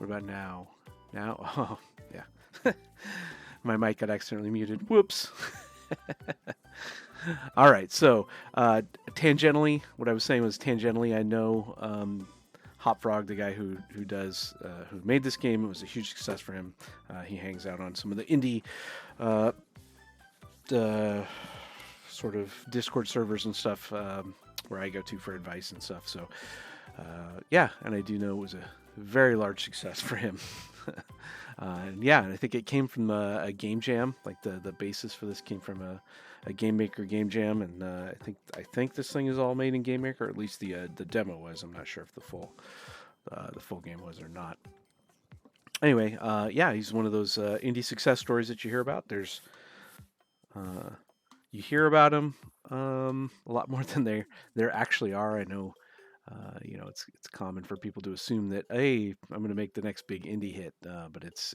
What about now? Now? Oh, yeah. My mic got accidentally muted. Whoops. All right. So, tangentially, what I was saying was tangentially, I know Hop Frog, the guy who made this game. It was a huge success for him. He hangs out on some of the indie uh, uh, sort of Discord servers and stuff where I go to for advice and stuff. So, yeah, and I do know it was a very large success for him. And yeah, and I think it came from a game jam. Like the basis for this came from a Game Maker game jam, and I think this thing is all made in Game Maker, or at least the demo was. I'm not sure if the full game was or not. Anyway, yeah, he's one of those indie success stories that you hear about. Uh, you hear about him a lot more than there actually are. I know. It's common for people to assume that, hey, I'm going to make the next big indie hit, but it's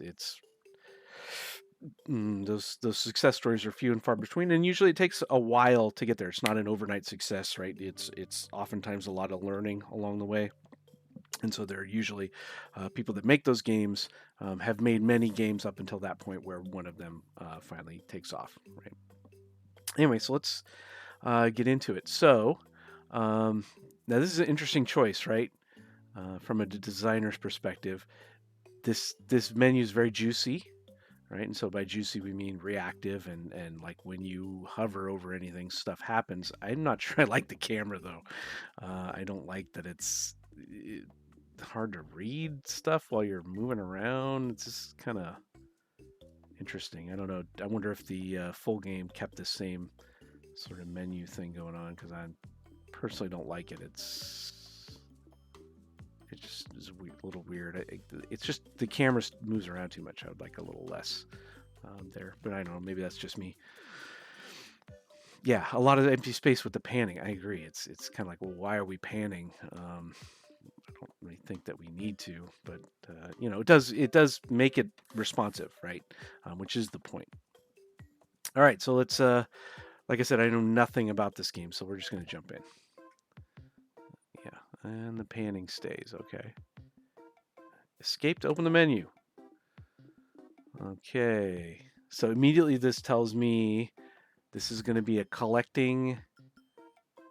those success stories are few and far between, and usually it takes a while to get there. It's not an overnight success, right? It's oftentimes a lot of learning along the way, and so there are usually people that make those games have made many games up until that point where one of them finally takes off, right? Anyway, so let's get into it. So now this is an interesting choice, right? From a designer's perspective, this menu is very juicy, right? And so by juicy we mean reactive, and like when you hover over anything, stuff happens. I'm not sure I like the camera though. I don't like that it's hard to read stuff while you're moving around. It's just kind of interesting. I don't know. I wonder if the full game kept the same sort of menu thing going on, because I personally don't like it. It just is a little weird. It's just the camera moves around too much. I would like a little less there, but I don't know. Maybe that's just me. Yeah, a lot of empty space with the panning. I agree. It's kind of like, well, why are we panning? I don't really think that we need to, but it does make it responsive, right? Which is the point. All right, so let's. Like I said, I know nothing about this game, so we're just gonna jump in. Yeah, and the panning stays. Okay. Escape to open the menu. Okay. So immediately this tells me this is going to be a collecting,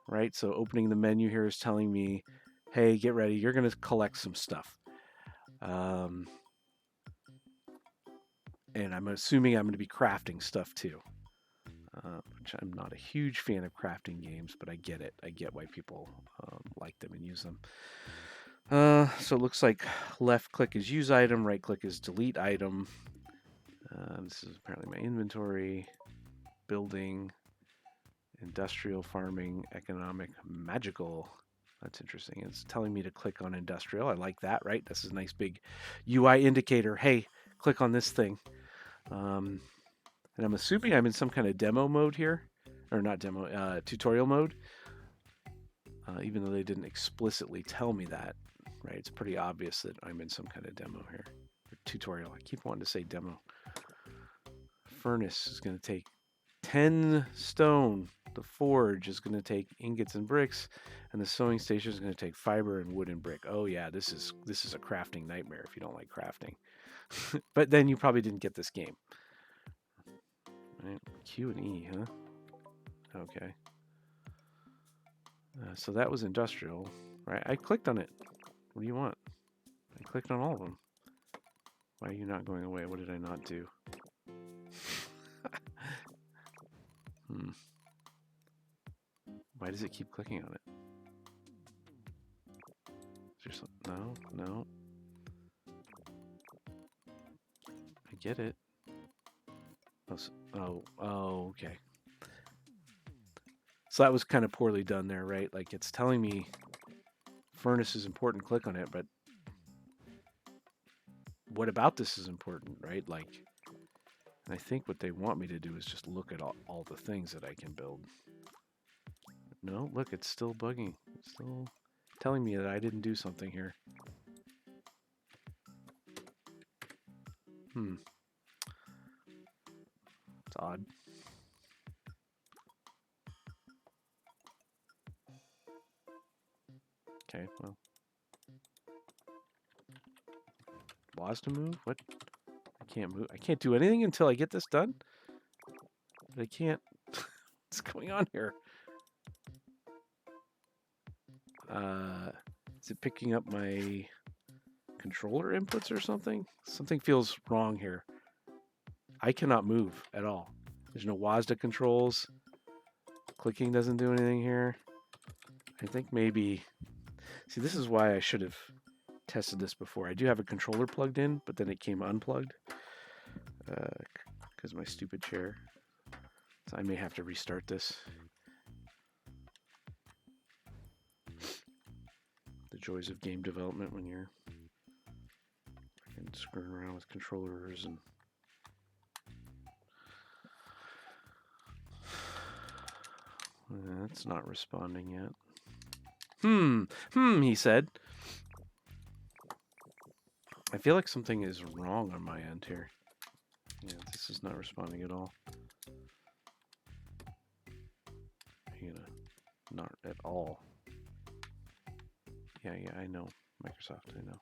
right? So opening the menu here is telling me, hey, get ready. You're going to collect some stuff. Um, and I'm assuming I'm going to be crafting stuff too, which I'm not a huge fan of crafting games, but I get it. I get why people like them and use them. So it looks like left click is use item, right click is delete item. This is apparently my inventory, building, industrial, farming, economic, magical. That's interesting. It's telling me to click on industrial. I like that, right? This is a nice big UI indicator. Hey, click on this thing. And I'm assuming I'm in some kind of demo mode here, or not demo, tutorial mode. Even though they didn't explicitly tell me that, right? It's pretty obvious that I'm in some kind of demo here, or tutorial. I keep wanting to say demo. Furnace is going to take 10 stone. The forge is going to take ingots and bricks, and the sewing station is going to take fiber and wood and brick. Oh yeah, this is a crafting nightmare if you don't like crafting. But then you probably didn't get this game. Right? Q and E, huh? Okay. So that was industrial, right? I clicked on it. What do you want? I clicked on all of them. Why are you not going away? What did I not do? Hmm. Why does it keep clicking on it? No, no. I get it. Oh, okay. So that was kind of poorly done there, right? Like it's telling me furnace is important, click on it, but what about this is important, right? Like, I think what they want me to do is just look at all the things that I can build. No, look, it's still bugging. It's still telling me that I didn't do something here. It's odd. Okay, well. pause to move? What? I can't move. I can't do anything until I get this done? But I can't. What's going on here? Is it picking up my controller inputs or something? Something feels wrong here. I cannot move at all. There's no WASD controls. Clicking doesn't do anything here. I think maybe... See, this is why I should have tested this before. I do have a controller plugged in, but then it came unplugged. Because my stupid chair. So I may have to restart this. The joys of game development when you're screwing around with controllers and... That's not responding yet. He said. I feel like something is wrong on my end here. Yeah, this is not responding at all. Not at all. Yeah, I know. Microsoft, I know.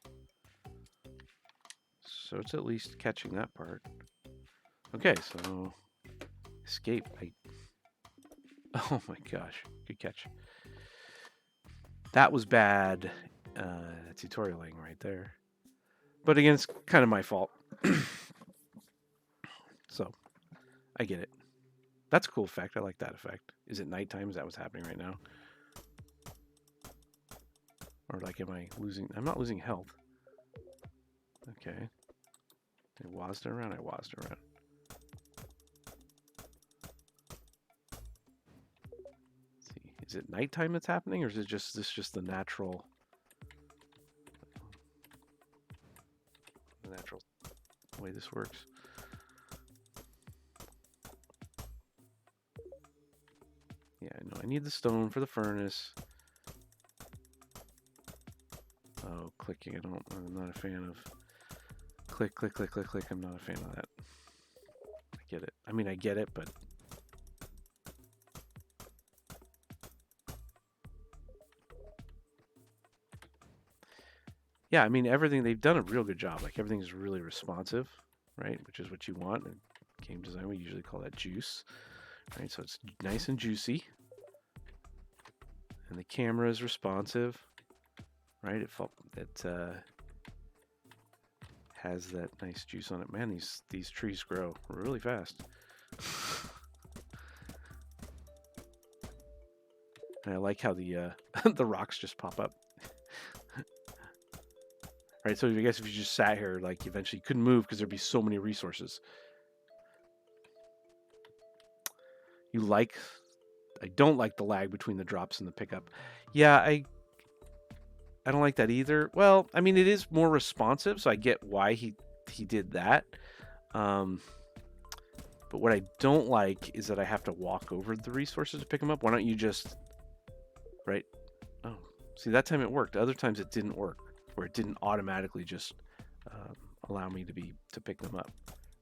So it's at least catching that part. Okay, so... Escape. Oh my gosh. Good catch. That was bad tutorialing right there. But again, it's kind of my fault. So, I get it. That's a cool effect. I like that effect. Is it nighttime? Is that what's happening right now? Or like, am I losing... I'm not losing health. Okay. I WASD around? I WASD around. Is it nighttime that's happening, or is it just the natural way this works? Yeah, I know. I need the stone for the furnace. Oh, clicking. I'm not a fan of click, click, click, click, click. I'm not a fan of that. I get it. I mean, I get it, but yeah, I mean, everything, they've done a real good job. Like, everything's really responsive, right? Which is what you want. In game design, we usually call that juice, right? So it's nice and juicy. And the camera is responsive, right? It has that nice juice on it. Man, these trees grow really fast. And I like how the the rocks just pop up. Right, so I guess if you just sat here, like, eventually you couldn't move because there'd be so many resources. I don't like the lag between the drops and the pickup. Yeah, I don't like that either. Well, I mean, it is more responsive, so I get why he did that. But what I don't like is that I have to walk over the resources to pick them up. Why don't you just... Right? Oh, see, that time it worked. Other times it didn't work, where it didn't automatically just allow me to pick them up.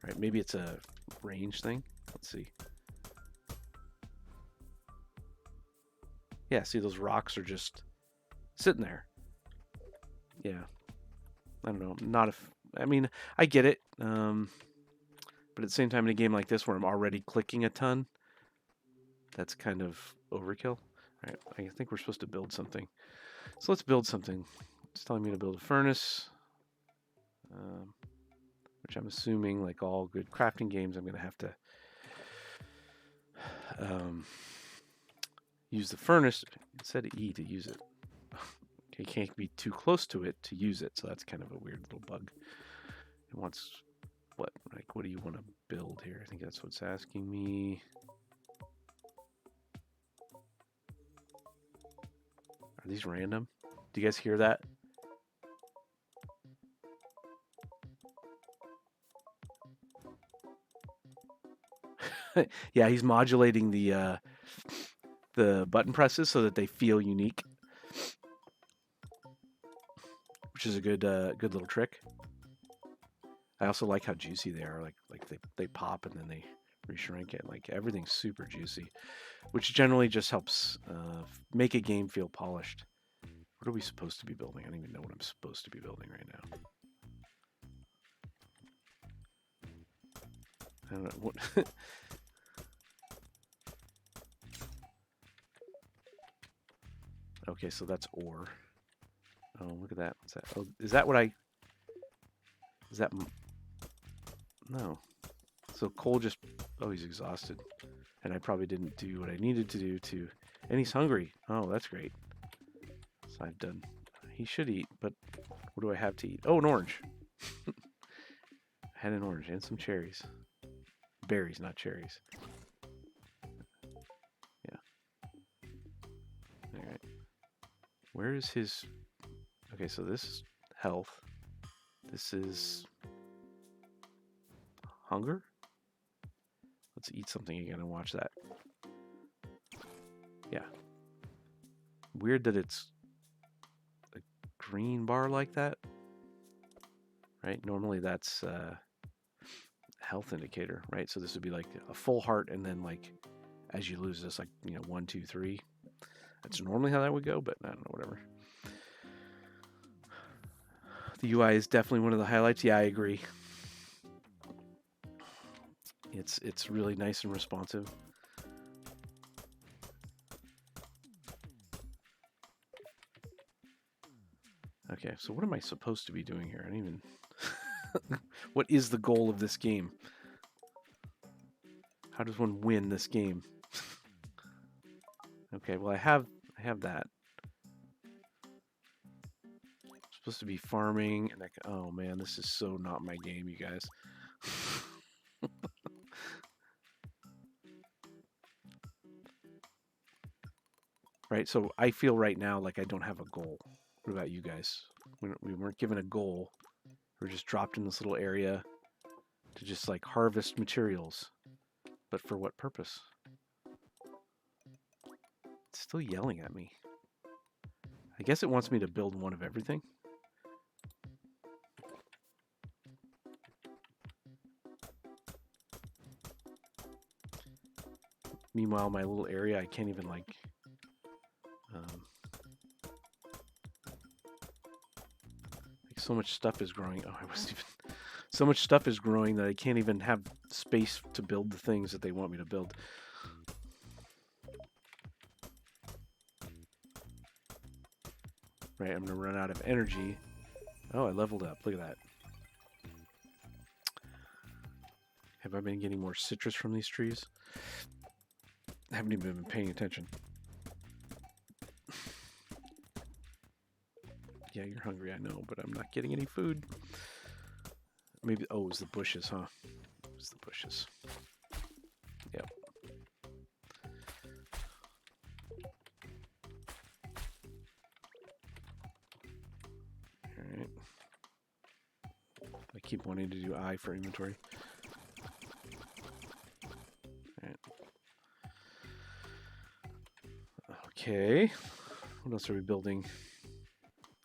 Right? Maybe it's a range thing. Let's see. Yeah, see, those rocks are just sitting there. Yeah. I don't know. I mean, I get it. But at the same time, in a game like this where I'm already clicking a ton, that's kind of overkill. All right, I think we're supposed to build something. So let's build something. It's telling me to build a furnace, which I'm assuming, like all good crafting games, I'm going to have to use the furnace. It said E to use it. Okay, can't be too close to it to use it, so that's kind of a weird little bug. It wants what? Like, what do you want to build here? I think that's what's asking me. Are these random? Do you guys hear that? Yeah, he's modulating the button presses so that they feel unique, which is a good little trick. I also like how juicy they are. Like they pop and then they reshrink it. Like, everything's super juicy, which generally just helps make a game feel polished. What are we supposed to be building? I don't even know what I'm supposed to be building right now. I don't know what. Okay, so that's ore. Oh, look at that. What's that? Oh, is that what I? Is that? No. So Cole just. Oh, he's exhausted, and I probably didn't do what I needed to do to. And he's hungry. Oh, that's great. So I've done. He should eat, but what do I have to eat? Oh, an orange. I had an orange and some cherries. Berries, not cherries. Yeah. All right. Where is his? Okay, so this is health. This is hunger. Let's eat something again and watch that. Yeah. Weird that it's a green bar like that. Right? Normally that's a health indicator, right? So this would be like a full heart, and then like as you lose this, like 1, 2, 3. That's normally how that would go, but I don't know, whatever. The UI is definitely one of the highlights. Yeah, I agree. It's really nice and responsive. Okay, so what am I supposed to be doing here? I don't even. What is the goal of this game? How does one win this game? Okay, well I have that. I'm supposed to be farming, and oh man, this is so not my game, you guys. Right, so I feel right now like I don't have a goal. What about you guys? We weren't given a goal. We're just dropped in this little area to just like harvest materials. But for what purpose? It's still yelling at me. I guess it wants me to build one of everything. Meanwhile, my little area, I can't even like so much stuff is growing. Oh, I wasn't even. So much stuff is growing that I can't even have space to build the things that they want me to build. Right, I'm gonna run out of energy. Oh, I leveled up. Look at that. Have I been getting more citrus from these trees? I haven't even been paying attention. Yeah, you're hungry, I know, but I'm not getting any food. Maybe, oh, it was the bushes, huh? It was the bushes. Yep. Alright. I keep wanting to do I for inventory. Alright. Okay. What else are we building?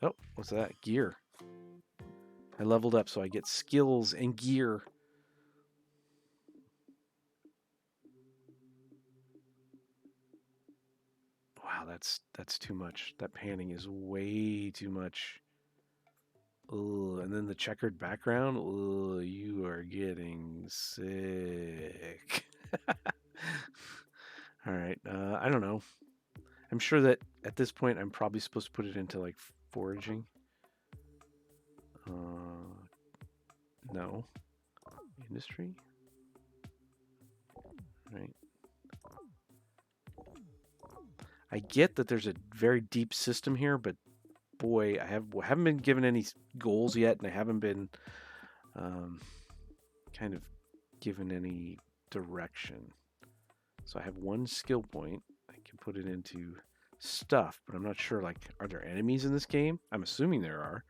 Oh, what's that? Gear. I leveled up so I get skills and gear. Wow, that's too much. That panning is way too much. Ugh, and then the checkered background. Ugh, you are getting sick. All right. I don't know. I'm sure that at this point I'm probably supposed to put it into like foraging. No. Industry. Right. I get that there's a very deep system here, but boy, I haven't been given any goals yet, and I haven't been kind of given any direction. So I have one skill point. I can put it into stuff, but I'm not sure, like, are there enemies in this game? I'm assuming there are.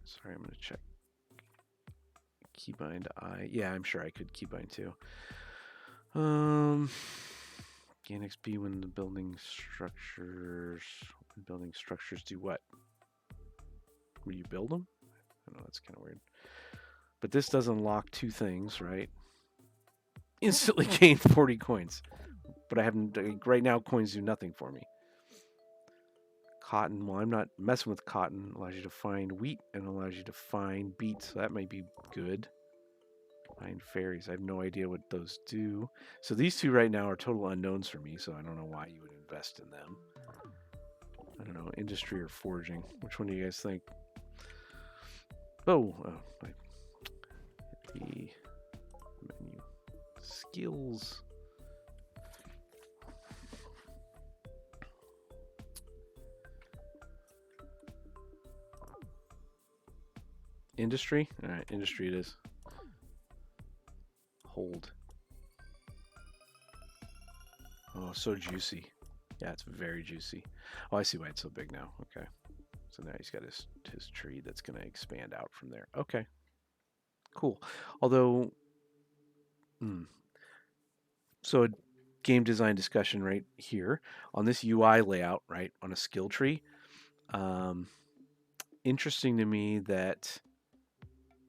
Sorry, I'm going to check. Keybind I. Yeah, I'm sure I could keybind too. Gain XP when the building structures. When building structures do what? Will you build them? I know that's kind of weird. But this does unlock two things, right? Instantly gain 40 coins. But I haven't. Right now, coins do nothing for me. Cotton. Well, I'm not messing with cotton. Allows you to find wheat and allows you to find beets. So that might be good. Find fairies. I have no idea what those do. So these two right now are total unknowns for me, so I don't know why you would invest in them. I don't know, industry or foraging. Which one do you guys think? Oh, the menu. Skills. Industry? Alright, industry it is. Hold. Oh, so juicy. Yeah, it's very juicy. Oh, I see why it's so big now. Okay. So now he's got his tree that's going to expand out from there. Okay. Cool. Although, so a game design discussion right here on this UI layout, right, on a skill tree. Interesting to me that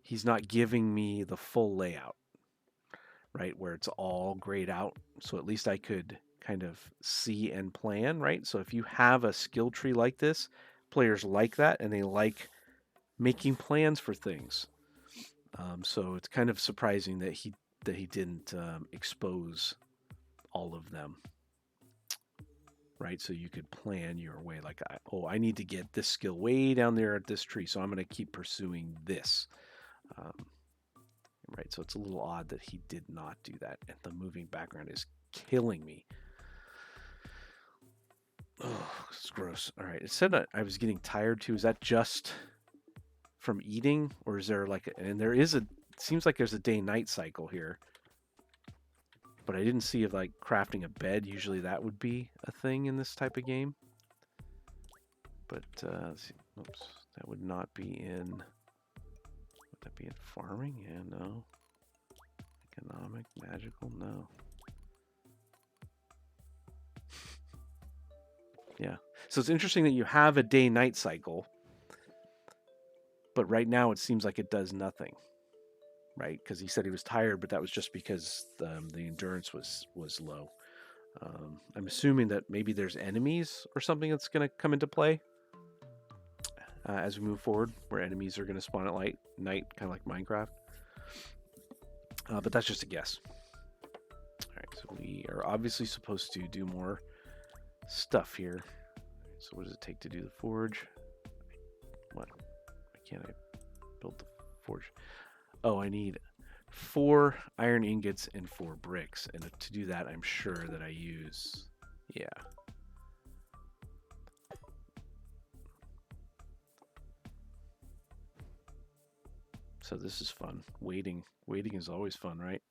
he's not giving me the full layout, right, where it's all grayed out. So at least I could kind of see and plan, right? So if you have a skill tree like this, players like that and they like making plans for things. So it's kind of surprising that he didn't expose all of them, right? So you could plan your way. Like, I need to get this skill way down there at this tree, so I'm going to keep pursuing this. Right. So it's a little odd that he did not do that, and the moving background is killing me. Oh, it's gross. All right. It said that I was getting tired too. Is that just from eating, or is there like? And there is a. Seems like there's a day-night cycle here, but I didn't see if like crafting a bed. Usually that would be a thing in this type of game. But let's see. Oops, that would not be in. Would that be in farming? Yeah, no. Economic, magical, no. Yeah. So it's interesting that you have a day-night cycle, but right now it seems like it does nothing, right? Because he said he was tired, but that was just because the endurance was low. I'm assuming that maybe there's enemies or something that's going to come into play as we move forward, where enemies are going to spawn at night, kind of like Minecraft. But that's just a guess. All right, so we are obviously supposed to do more stuff here. So what does it take to do the forge? What? Why can't I build the forge? Oh, I need 4 iron ingots and 4 bricks. And to do that, I'm sure that I use... Yeah. So this is fun. Waiting is always fun, right?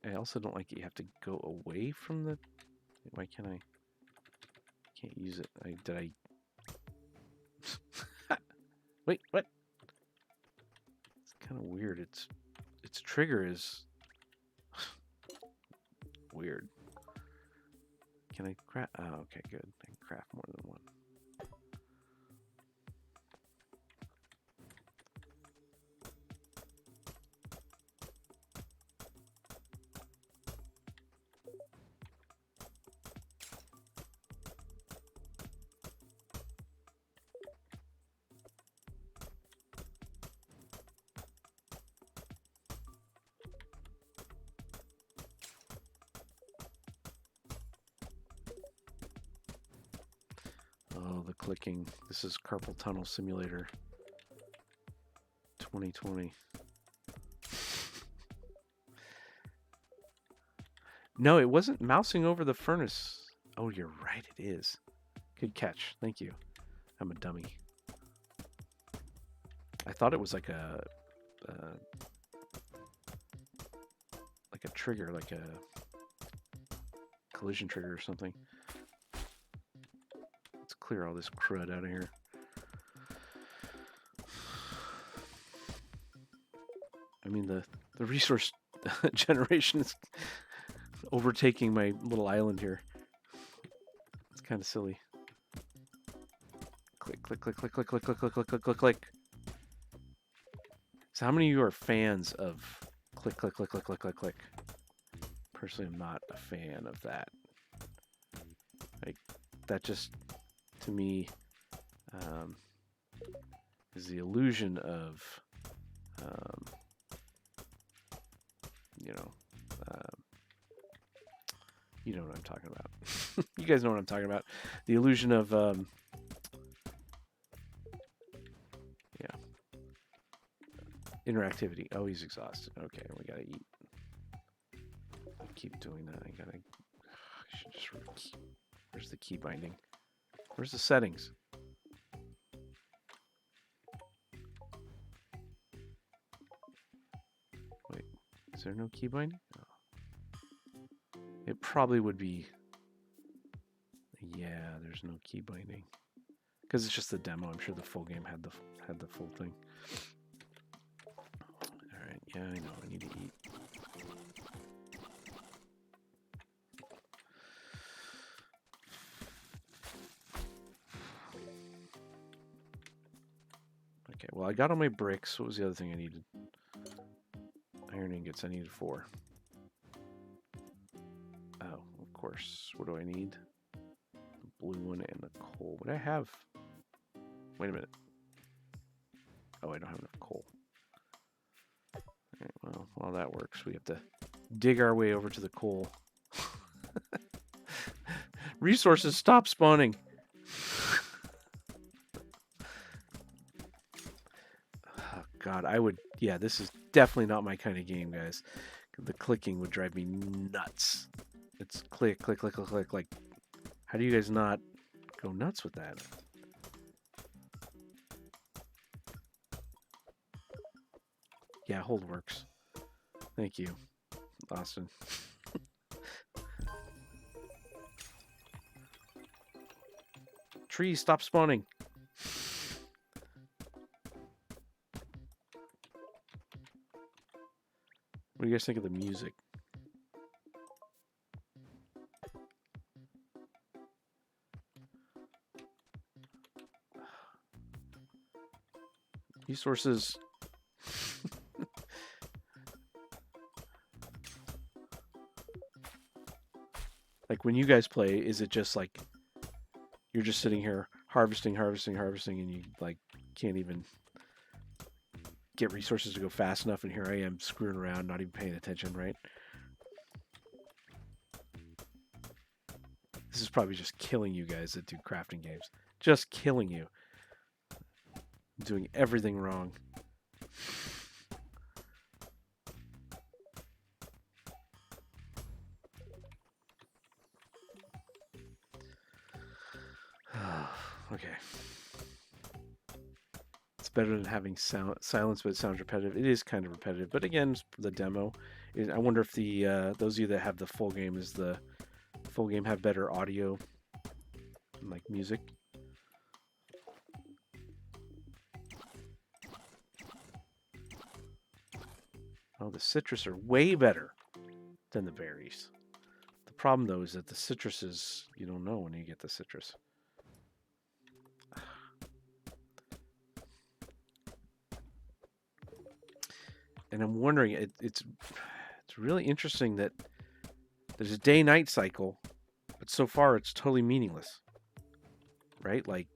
I also don't like that you have to go away from the... Why can't I... Can't use it. Did I... Wait, what? It's kind of weird. Its trigger is... weird. Can I craft... Oh, okay, good. I can craft more than one. Oh, the clicking. This is Carpal Tunnel Simulator 2020. No, it wasn't mousing over the furnace. Oh, you're right, it is. Good catch. Thank you. I'm a dummy. I thought it was like a trigger, like a collision trigger or something. Let's clear all this crud out of here. I mean, the resource generation is overtaking my little island here. It's kind of silly. Click, click, click, click, click, click, click, click, click, click, click, click. So how many of you are fans of click, click, click, click, click, click, click? Personally, I'm not a fan of that. Like, that just, to me, is the illusion of, you know, you know what I'm talking about. You guys know what I'm talking about. The illusion of, yeah, interactivity. Oh, he's exhausted. Okay, we gotta eat. I keep doing that. I should just. Where's the key binding? Where's the settings? Wait, is there no key binding? Oh. It probably would be. Yeah, there's no key binding because it's just the demo. I'm sure the full game had the full thing. All right, yeah, I know. I need to eat. Okay, well, I got all my bricks. What was the other thing I needed? Iron ingots. I needed 4. Oh, of course. What do I need? The blue one and the coal. What do I have? Wait a minute. Oh, I don't have enough coal. All right, well, while that works, we have to dig our way over to the coal. Resources, stop spawning. Oh, God, yeah, this is definitely not my kind of game, guys. The clicking would drive me nuts. It's click, click, click, click, click. Like, how do you guys not go nuts with that? Yeah, hold works. Thank you, Austin. Trees, stop spawning. What do you guys think of the music? Resources. Like, when you guys play, is it just like you're just sitting here harvesting, and you like can't even get resources to go fast enough, and here I am screwing around, not even paying attention, right? This is probably just killing you guys that do crafting games. Just killing you. Doing everything wrong. Okay. It's better than having silence, but it sounds repetitive. It is kind of repetitive, but again, the demo. I wonder if the those of you that have the full game, is the full game have better audio, like music? Oh, the citrus are way better than the berries. The problem, though, is that the citruses, you don't know when you get the citrus. And I'm wondering, it's really interesting that there's a day-night cycle, but so far it's totally meaningless, right? Like,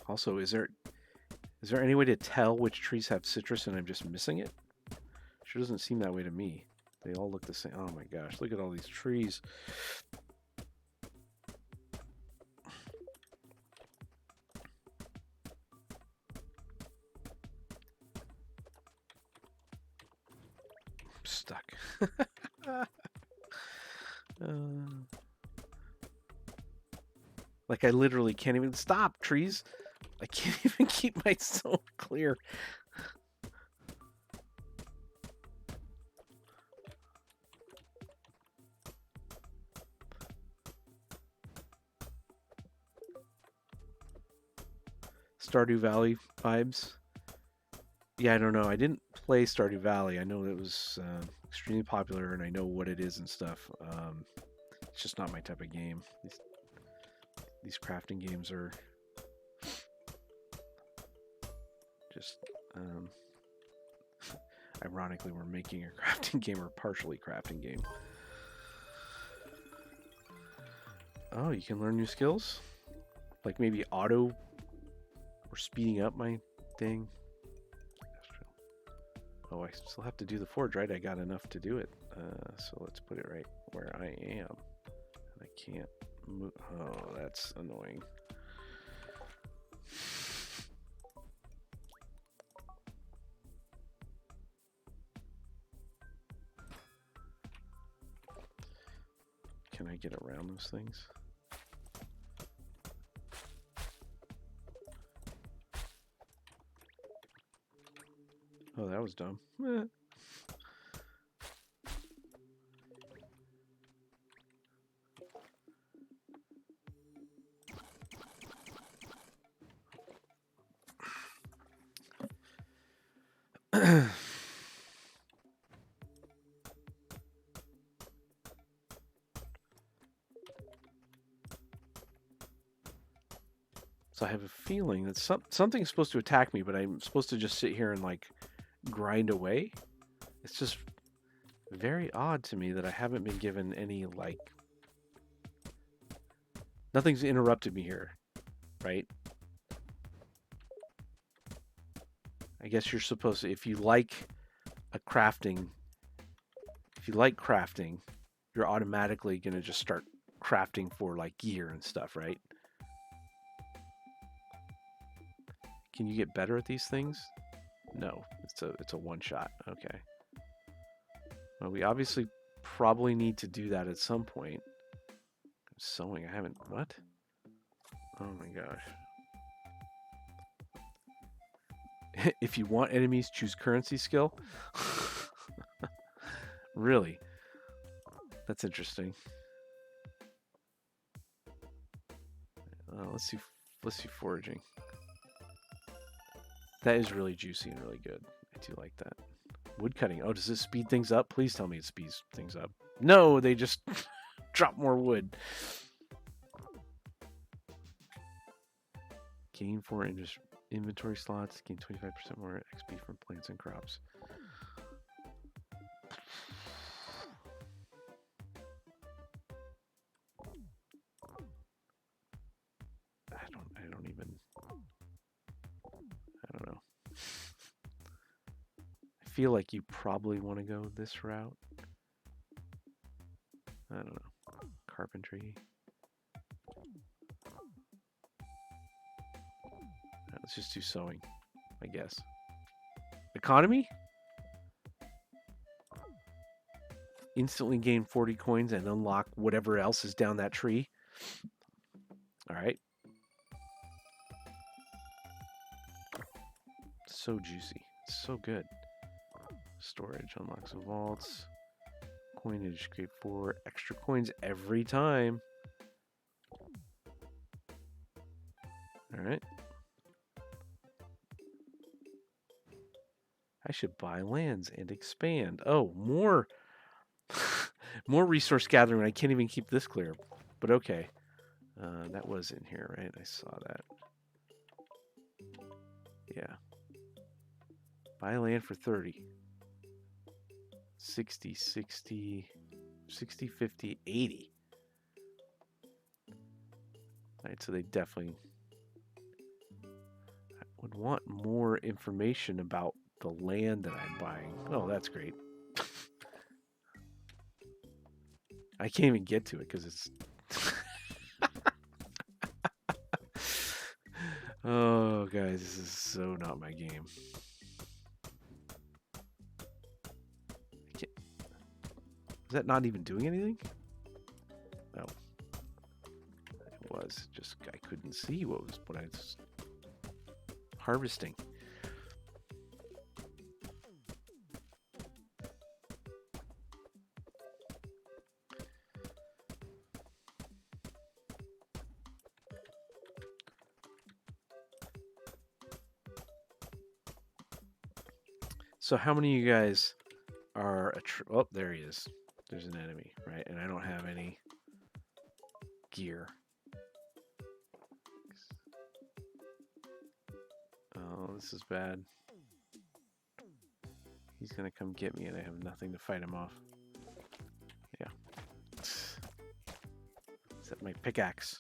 also, is there any way to tell which trees have citrus and I'm just missing it? Sure doesn't seem that way to me. They all look the same. Oh my gosh, look at all these trees. I'm stuck. Like, I literally can't even stop, trees. I can't even keep my zone clear. Stardew Valley vibes. Yeah, I don't know. I didn't play Stardew Valley. I know it was extremely popular, and I know what it is and stuff. It's just not my type of game. These crafting games are just Um, ironically, we're making a crafting game or partially crafting game. Oh, you can learn new skills? Like maybe auto or speeding up my thing. Oh, I still have to do the forge, right? I got enough to do it. So let's put it right where I am. And I can't move. Oh, that's annoying. Can I get around those things? Oh, that was dumb. So I have a feeling that something's supposed to attack me, but I'm supposed to just sit here and like grind away. It's just very odd to me that I haven't been given any like nothing's interrupted me here, right? I guess you're supposed to, if you like crafting, you're automatically gonna just start crafting for like gear and stuff, right? Can you get better at these things? No, it's a one shot. Okay. Well, we obviously probably need to do that at some point. Sewing, I haven't. What? Oh my gosh. If you want enemies, choose currency skill. Really? That's interesting. Let's see foraging. That is really juicy and really good. I do like that. Wood cutting. Oh, does this speed things up? Please tell me it speeds things up. No, they just drop more wood. Gain 4 inventory slots. Gain 25% more XP from plants and crops. I don't know. I feel like you probably want to go this route. I don't know. Carpentry. Let's just do sewing, I guess. Economy? Instantly gain 40 coins and unlock whatever else is down that tree. All right. So juicy. So good. Storage unlocks vaults. Coinage, create 4 extra coins every time. All right. I should buy lands and expand. Oh, more more resource gathering. I can't even keep this clear. But okay. That was in here, right? I saw that. Yeah. Buy land for 30. 60, 60, 60, 50, 80. All right, so they definitely would want more information about the land that I'm buying. Oh, that's great. I can't even get to it because it's... Oh, guys, this is so not my game. Is that not even doing anything? No. It was. Just I couldn't see what I was harvesting. So how many of you guys are oh, there he is. There's an enemy, right? And I don't have any gear. Oh, this is bad. he's gonna come get me and I have nothing to fight him off. Yeah. Except my pickaxe.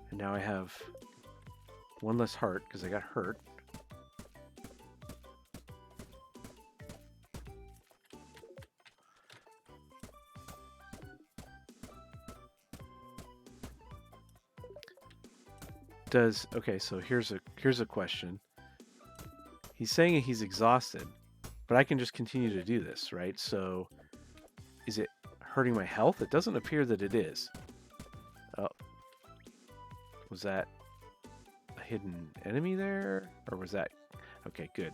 And now I have one less heart because I got hurt. Okay, so here's a question. He's saying he's exhausted, but I can just continue to do this, right? So is it hurting my health? It doesn't appear that it is. Oh. Was that a hidden enemy there? Or was that... Okay, good.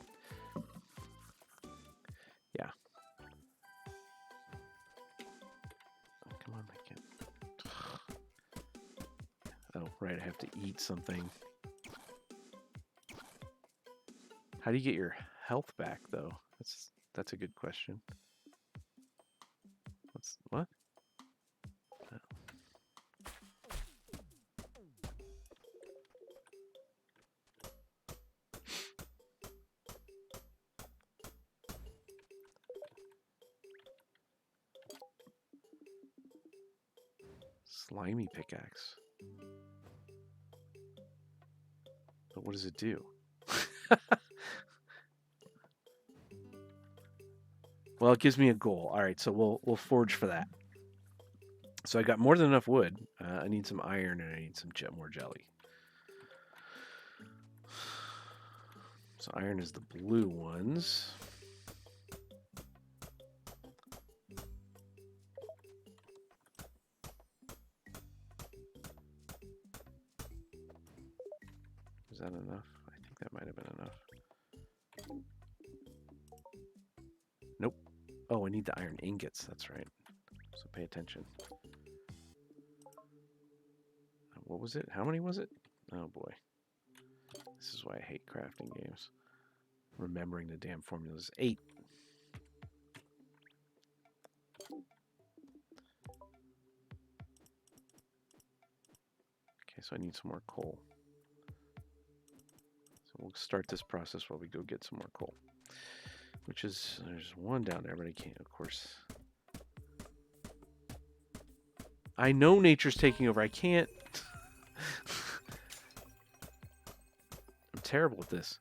Yeah. Oh, come on, I can't... Oh, right, I have to eat something. How do you get your health back, though? That's a good question. What? Oh. Slimy pickaxe. But what does it do? Well, it gives me a goal. All right, so we'll forge for that. So I got more than enough wood. I need some iron and I need some more jelly. So iron is the blue ones. Is that enough? I think that might have been enough. Nope. Oh, I need the iron ingots. That's right. So pay attention. What was it? How many was it? Oh boy. This is why I hate crafting games. Remembering the damn formulas. 8. Okay, so I need some more coal. So we'll start this process while we go get some more coal. Which is, there's one down there, but I can't, of course. I know nature's taking over. I can't. I'm terrible at this.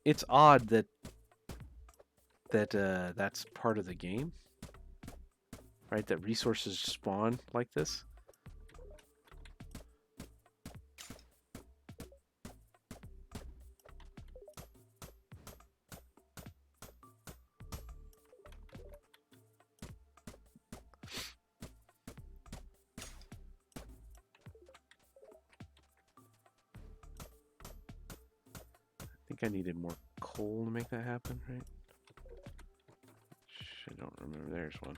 It's odd that that's part of the game, right? That resources spawn like this. I think I needed more coal to make that happen, right? I don't remember. There's one.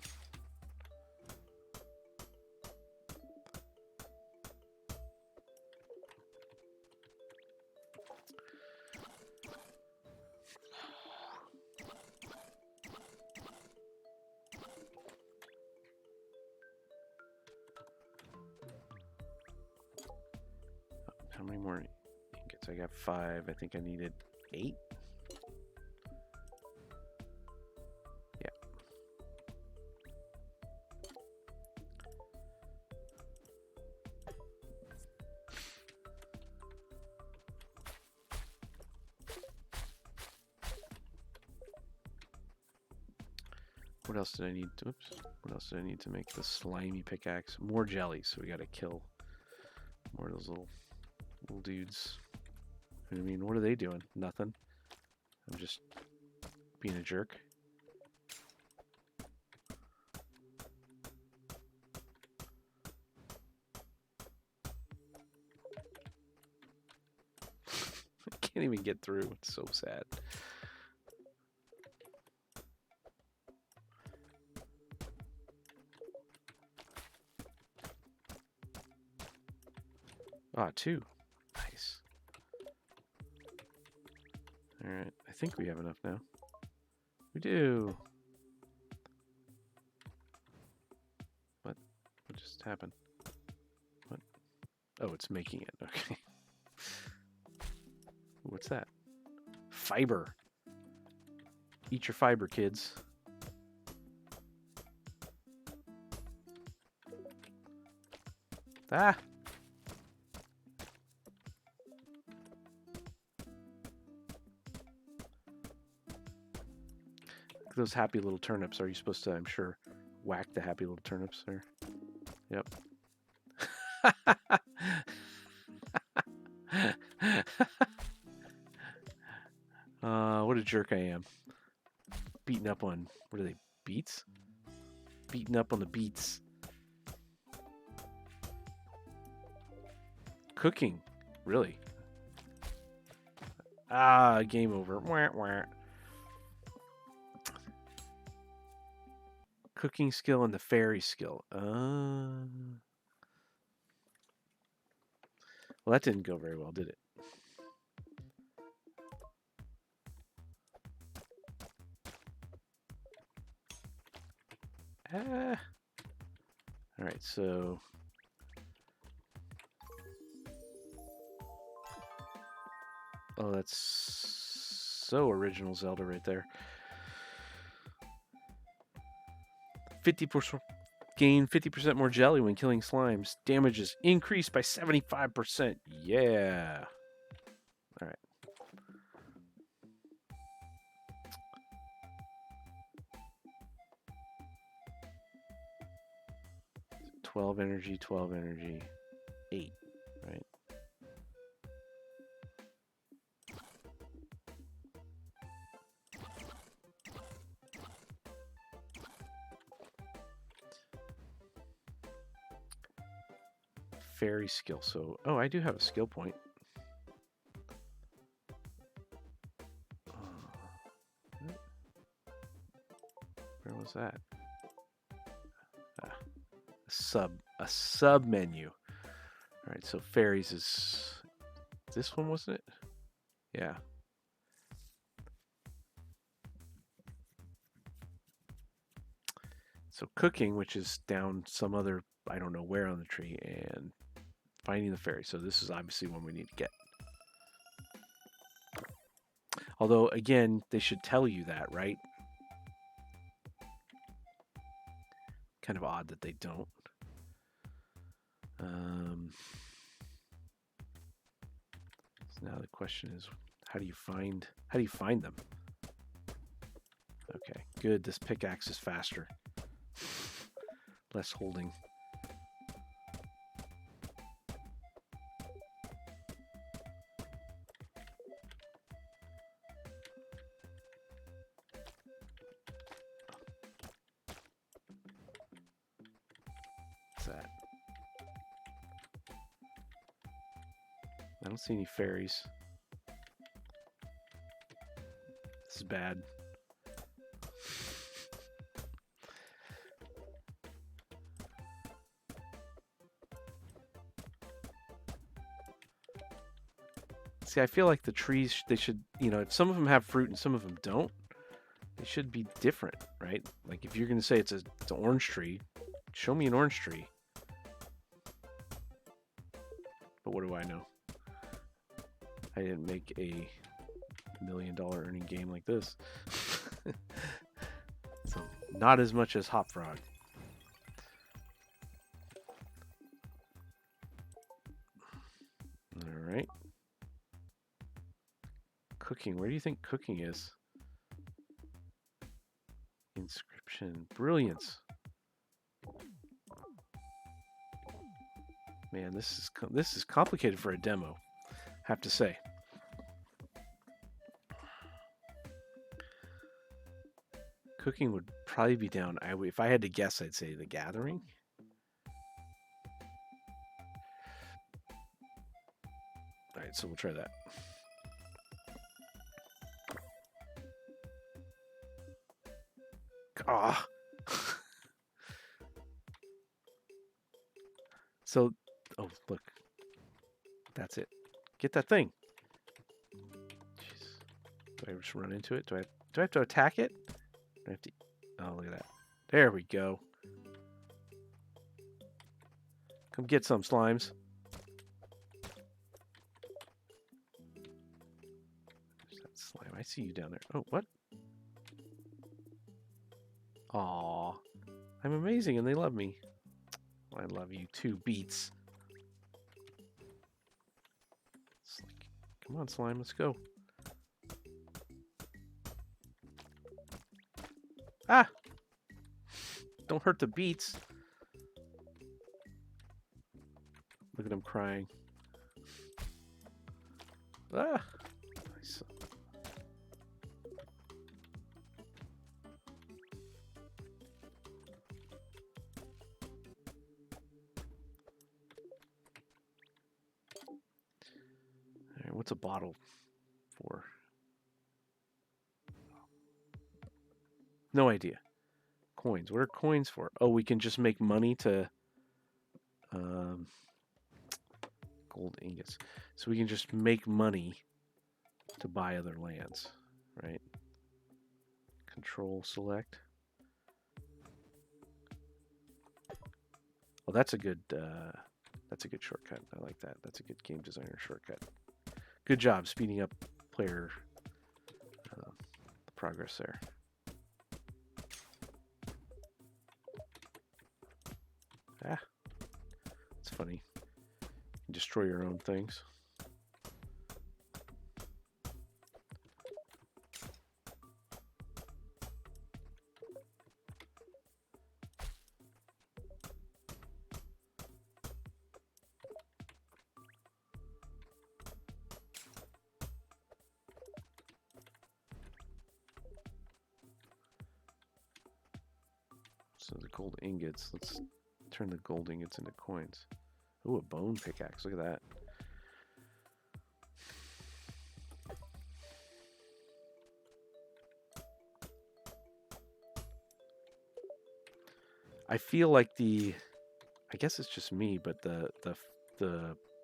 How many more ingots? I got 5. I think I needed 8. Yeah. What else did I need? Oops. What else did I need to make the slimy pickaxe? More jelly, so we gotta kill more of those little dudes. I mean, what are they doing? Nothing. I'm just being a jerk. I can't even get through. It's so sad. Ah, 2. Nice. All right, I think we have enough now. We do. What just happened? What? Oh, it's making it. Okay. What's that? Fiber. Eat your fiber, kids. Ah! Those happy little turnips. Are you supposed to, I'm sure, whack the happy little turnips there? Yep. What a jerk I am. Beating up on, what are they, beets? Beating up on the beets. Cooking, really? Ah, game over. Wah, wah. Cooking skill and the fairy skill. Well, that didn't go very well, did it? All right, so oh, that's so original Zelda right there. 50% gain 50% more jelly when killing slimes. Damage is increased by 75%. Yeah. All right. 12 energy, 12 energy, 8, right? Fairy skill. So, oh, I do have a skill point. Where was that? A sub menu. All right, so fairies is this one, wasn't it? Yeah. So cooking, which is down some other, I don't know where on the tree, and finding the fairy. So this is obviously one we need to get. Although, again, they should tell you that, right? Kind of odd that they don't. So now the question is, how do you find them? Okay, good. This pickaxe is faster. Less holding. What's that? I don't see any fairies. This is bad. See, I feel like the trees, they should, if some of them have fruit and some of them don't, they should be different, right? Like if you're going to say it's an orange tree, show me an orange tree. But what do I know? I didn't make a $1 million earning game like this. So not as much as Hop Frog. All right. Cooking. Where do you think cooking is? Inscription. Brilliance. Man, this is complicated for a demo, I have to say. Cooking would probably be down. If I had to guess, I'd say The Gathering. All right, so we'll try that. Ah. So, oh, look. That's it. Get that thing. Jeez. So I just run into it. Do I have to attack it? Do I have to? Oh, look at that. There we go. Come get some, slimes. There's that slime. I see you down there. Oh, what? Aw. I'm amazing and they love me. I love you too, Beats. It's like, come on, slime, let's go. Ah! Don't hurt the Beats. Look at him crying. Ah! Nice. All right, what's a bottle for? No idea. Coins. What are coins for? Oh, we can just make money to... gold ingots. So we can just make money to buy other lands, right? Control select. Well, that's a good shortcut. I like that. That's a good game designer shortcut. Good job speeding up player progress there. Ah, it's funny. You can destroy your own things. So the gold ingots, let's turn the gold ingots into coins. Ooh, a bone pickaxe, look at that. I feel like I guess it's just me, but the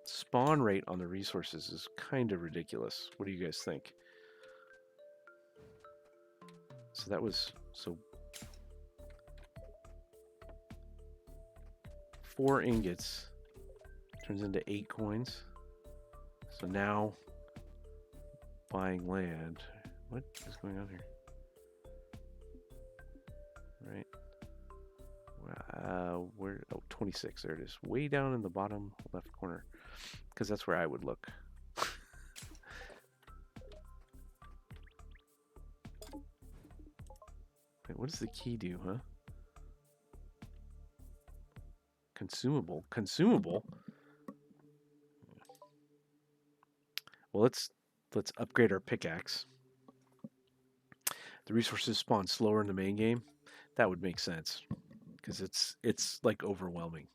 spawn rate on the resources is kind of ridiculous. What do you guys think? So that was, 4 ingots turns into 8 coins. So now buying land. What is going on here? Right. Where? Oh, 26. There it is. Way down in the bottom left corner. Because that's where I would look. Wait, what does the key do, huh? Consumable. Consumable? Well, let's upgrade our pickaxe. The resources spawn slower in the main game. That would make sense. Because it's like overwhelming.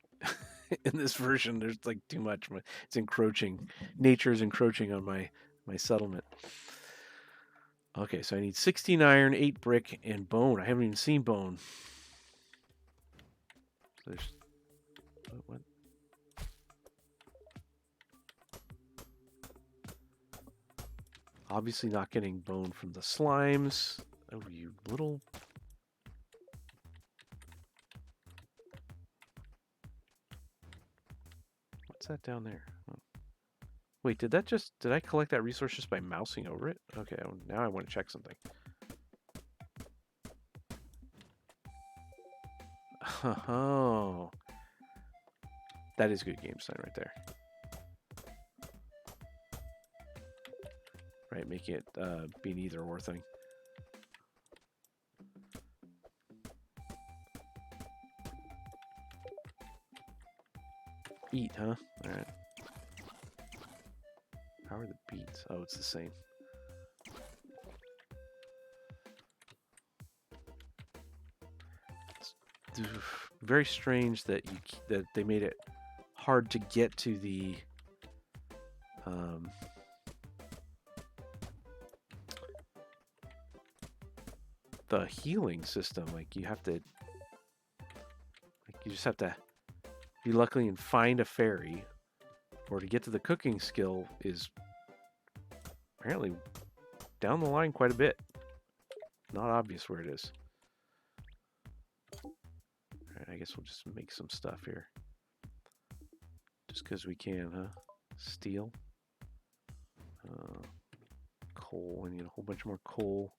In this version, there's like too much. It's encroaching. Nature is encroaching on my settlement. Okay, so I need 16 iron, 8 brick, and bone. I haven't even seen bone. So there's... What? Obviously not getting bone from the slimes. Oh, you little... What's that down there? Oh. Wait, did I collect that resource just by mousing over it? Okay, now I want to check something. Oh. That is good game design right there. Right, making it be an either or thing. Eat, huh? Alright. How are the beats? Oh, it's the same. It's very strange that they made it hard to get to the healing system. Like you just have to be lucky and find a fairy, or to get to the cooking skill is apparently down the line quite a bit. Not obvious where it is. All right, I guess we'll just make some stuff here. Just because we can, huh? Steel. Coal. I need a whole bunch more coal.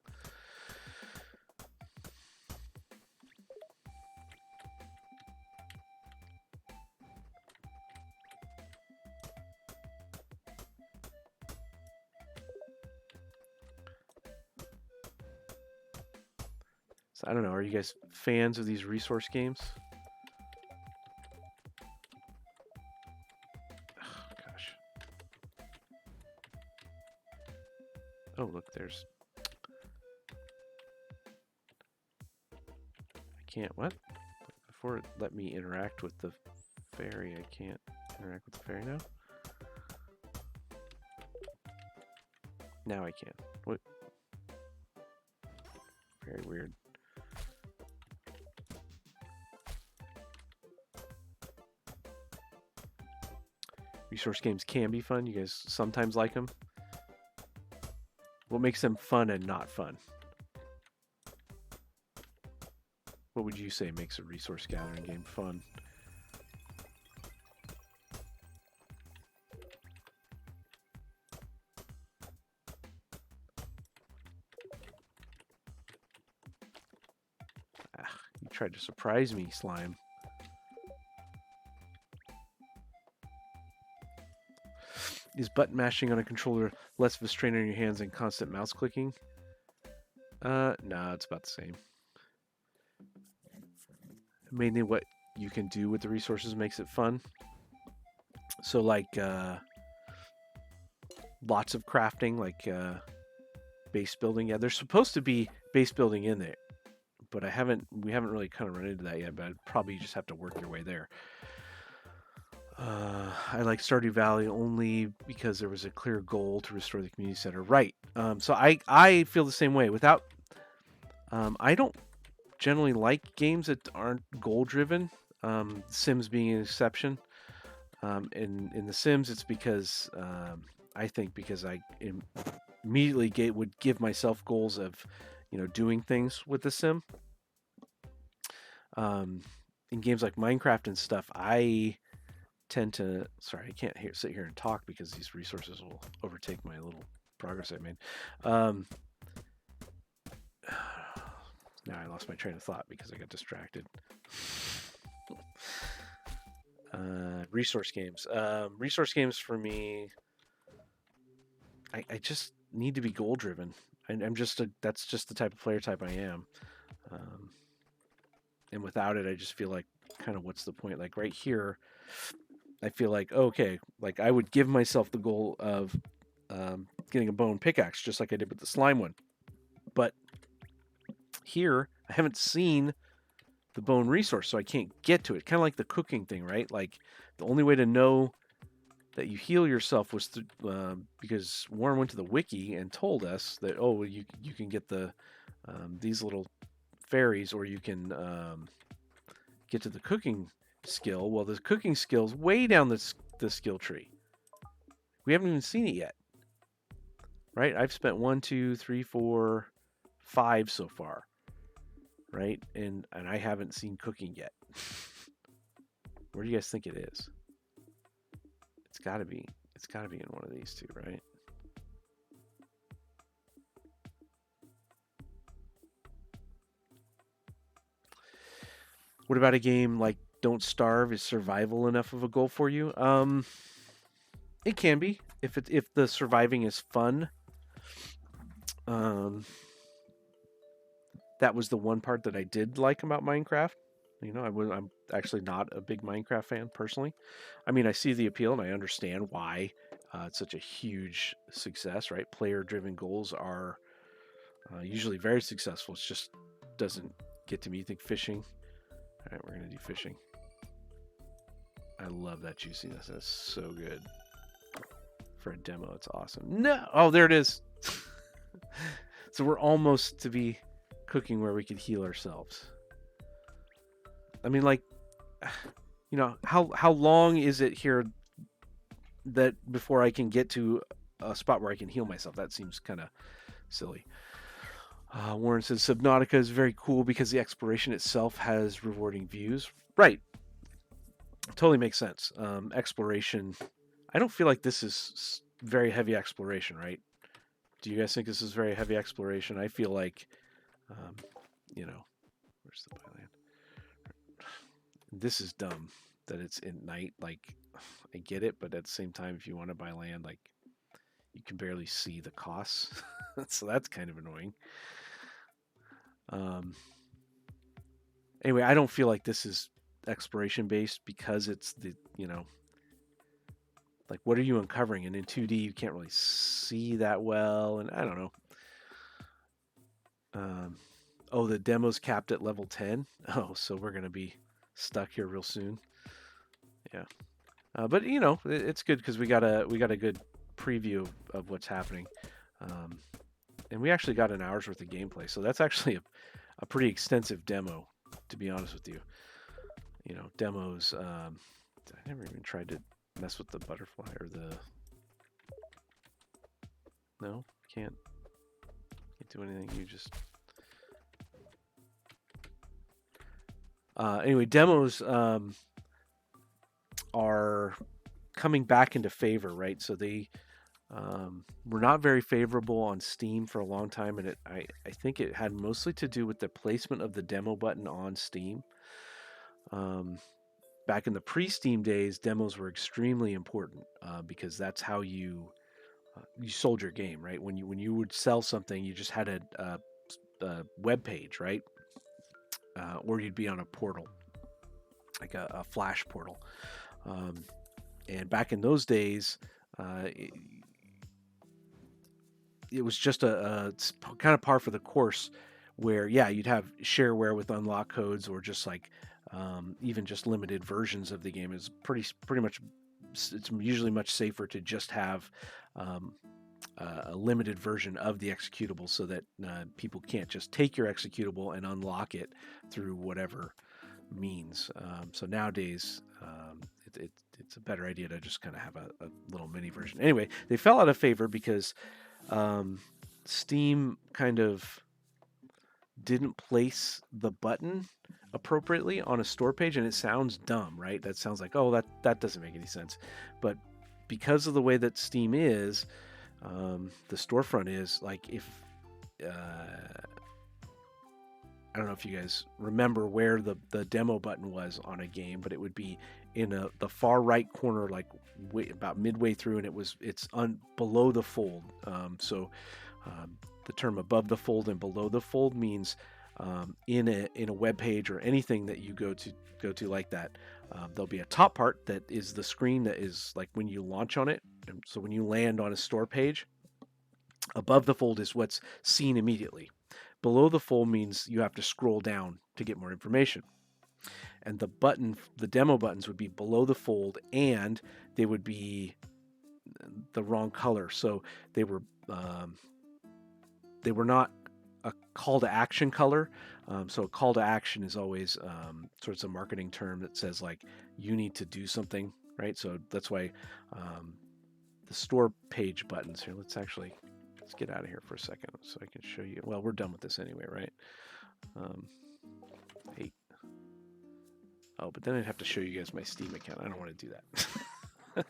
So I don't know. Are you guys fans of these resource games? Oh, gosh. Oh, look, there's... I can't... What? Before it let me interact with the fairy, I can't interact with the fairy now? Now I can. What? Very weird. Resource games can be fun. You guys sometimes like them. What makes them fun and not fun? What would you say makes a resource gathering game fun? You tried to surprise me, slime. Is button mashing on a controller less of a strain on your hands than constant mouse clicking? No, it's about the same. Mainly what you can do with the resources makes it fun. So like lots of crafting, like base building. Yeah, there's supposed to be base building in there, but we haven't really kind of run into that yet, but I'd probably just have to work your way there. I like Stardew Valley only because there was a clear goal to restore the community center. Right. So I feel the same way. Without, I don't generally like games that aren't goal driven. Sims being an exception. In the Sims, it's because I think because I immediately would give myself goals of, doing things with the Sim. In games like Minecraft and stuff, I tend to... Sorry, I can't sit here and talk because these resources will overtake my little progress I made. Now I lost my train of thought because I got distracted. Resource games. Resource games for me, I just need to be goal driven. That's just the type of player type I am. And without it, I just feel like, kind of, what's the point? Like right here, I feel like, okay, like I would give myself the goal of getting a bone pickaxe, just like I did with the slime one. But here, I haven't seen the bone resource, so I can't get to it. Kind of like the cooking thing, right? Like the only way to know that you heal yourself was because Warren went to the wiki and told us that, oh, you can get the these little fairies, or you can get to the cooking skill. Well, the cooking skill's way down the skill tree. We haven't even seen it yet, right? I've spent 1, 2, 3, 4, 5 so far, right? And I haven't seen cooking yet. Where do you guys think it is? It's got to be in one of these two, right? What about a game like Don't Starve? Is survival enough of a goal for you? It can be if the surviving is fun. That was the one part that I did like about Minecraft. I'm actually not a big Minecraft fan personally. I mean, I see the appeal and I understand why it's such a huge success, right? Player-driven goals are usually very successful. It just doesn't get to me. You think fishing? All right, we're going to do fishing. I love that juiciness. That's so good. For a demo, it's awesome. No! Oh, there it is. So we're almost to be cooking where we could heal ourselves. I mean, like, how long is it here that before I can get to a spot where I can heal myself? That seems kind of silly. Warren says Subnautica is very cool because the exploration itself has rewarding views. Right, totally makes sense. Exploration. I don't feel like this is very heavy exploration, right? Do you guys think this is very heavy exploration? I feel like, um, you know, where's the byland? This is dumb that it's at night. Like, I get it, but at the same time, if you want to buy land, like, you can barely see the costs, so that's kind of annoying. Um, anyway, I don't feel like this is exploration based because it's the like what are you uncovering, and in 2D you can't really see that well, and I don't know. Oh, the demo's capped at level 10. Oh, so we're gonna be stuck here real soon. Yeah, but it's good because we got a good preview of what's happening, um, and we actually got an hour's worth of gameplay. So that's actually a pretty extensive demo, to be honest with you. Demos. I never even tried to mess with the butterfly or the. No, can't do anything. You just. Anyway, demos are coming back into favor, right? So they were not very favorable on Steam for a long time, and I think it had mostly to do with the placement of the demo button on Steam. Back in the pre-Steam days, demos were extremely important because that's how you sold your game, right? When you would sell something, you just had a web page, right? Or you'd be on a portal, like a Flash portal. And back in those days, it was just a kind of par for the course where, yeah, you'd have shareware with unlock codes or just like even just limited versions of the game. Is pretty much, it's usually much safer to just have a limited version of the executable so that people can't just take your executable and unlock it through whatever means. So nowadays, it's a better idea to just kind of have a little mini version. Anyway, they fell out of favor because Steam kind of didn't place the button appropriately on a store page, and it sounds dumb, right? That sounds like, oh, that doesn't make any sense. But because of the way that Steam is, the storefront is like, if I don't know if you guys remember where the demo button was on a game, but it would be in the far right corner, like about midway through, and it's below the fold. So the term above the fold and below the fold means in a web page or anything that you go to like that, there'll be a top part that is the screen that is like when you launch on it. And so when you land on a store page, above the fold is what's seen immediately. Below the fold means you have to scroll down to get more information. And the demo buttons would be below the fold, and they would be the wrong color. So they were not a call to action color. So a call to action is always sort of a marketing term that says like you need to do something, right? So that's why the store page buttons here. Let's get out of here for a second so I can show you. Well, we're done with this anyway, right? 8. Oh, but then I'd have to show you guys my Steam account. I don't want to do that.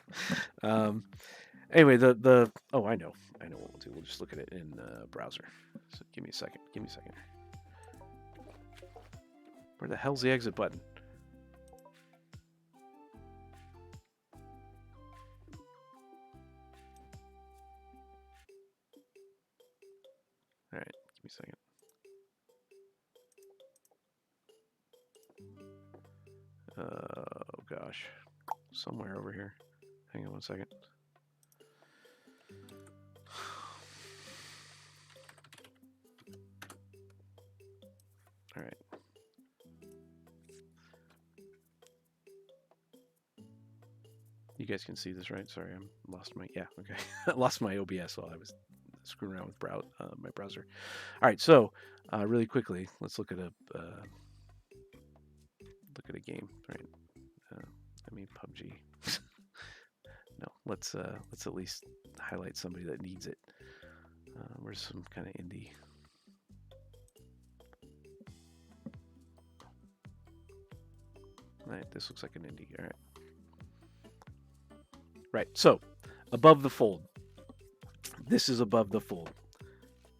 Anyway, I know what we'll do. We'll just look at it in the browser. So give me a second. Where the hell's the exit button? All right, give me a second. Oh gosh, somewhere over here. Hang on one second. All right. You guys can see this, right? Sorry, I lost my okay. I lost my OBS while I was screwing around with my browser. All right, so really quickly, let's look at a game, right? I mean PUBG. No, let's at least highlight somebody that needs it. Where's some kind of indie? All right, this looks like an indie. All right. Right. So, above the fold. This is above the fold.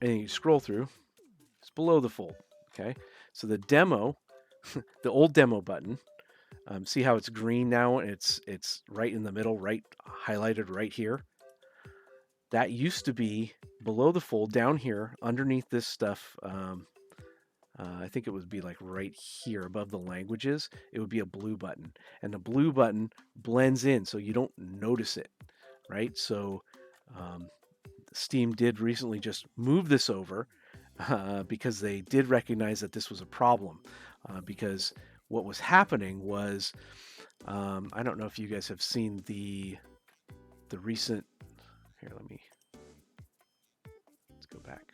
And you scroll through, it's below the fold. Okay. So the demo, the old demo button, see how it's green now? It's right in the middle, right highlighted right here. That used to be below the fold down here underneath this stuff. I think it would be like right here above the languages. It would be a blue button, and the blue button blends in so you don't notice it, right? So Steam did recently just move this over because they did recognize that this was a problem. Because what was happening was, I don't know if you guys have seen the recent. Here, let's go back.